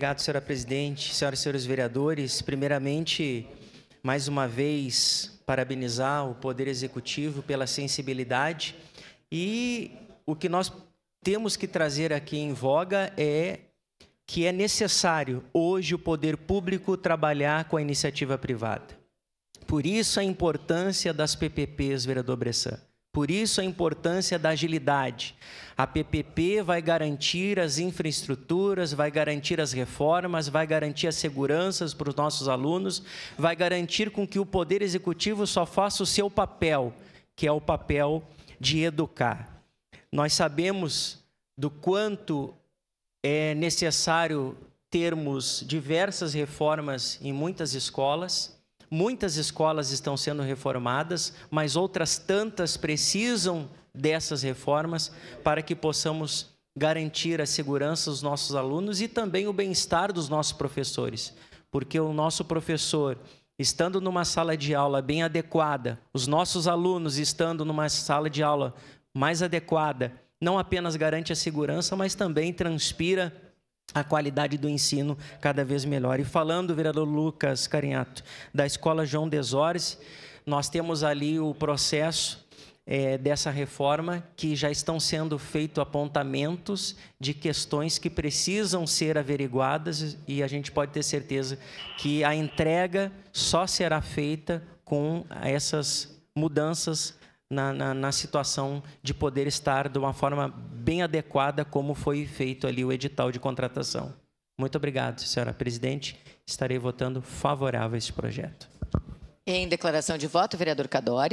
Obrigado, senhora presidente, senhoras e senhores vereadores. Primeiramente, mais uma vez, parabenizar o Poder Executivo pela sensibilidade. E o que nós temos que trazer aqui em voga é que é necessário hoje o poder público trabalhar com a iniciativa privada. Por isso a importância das PPPs, vereador Bressan. Por isso a importância da agilidade. A PPP vai garantir as infraestruturas, vai garantir as reformas, vai garantir as seguranças para os nossos alunos, vai garantir com que o Poder Executivo só faça o seu papel, que é o papel de educar. Nós sabemos do quanto é necessário termos diversas reformas em muitas escolas. Muitas escolas estão sendo reformadas, mas outras tantas precisam dessas reformas para que possamos garantir a segurança dos nossos alunos e também o bem-estar dos nossos professores. Porque o nosso professor, estando numa sala de aula bem adequada, os nossos alunos estando numa sala de aula mais adequada, não apenas garante a segurança, mas também transpira a qualidade do ensino cada vez melhor. E falando, vereador Lucas Carinhato, da Escola João Desores, nós temos ali o processo dessa reforma, que já estão sendo feitos apontamentos de questões que precisam ser averiguadas e a gente pode ter certeza que a entrega só será feita com essas mudanças na situação de poder estar de uma forma bem adequada, como foi feito ali o edital de contratação. Muito obrigado, senhora presidente. Estarei votando favorável a este projeto. Em declaração de voto, vereador Cadori.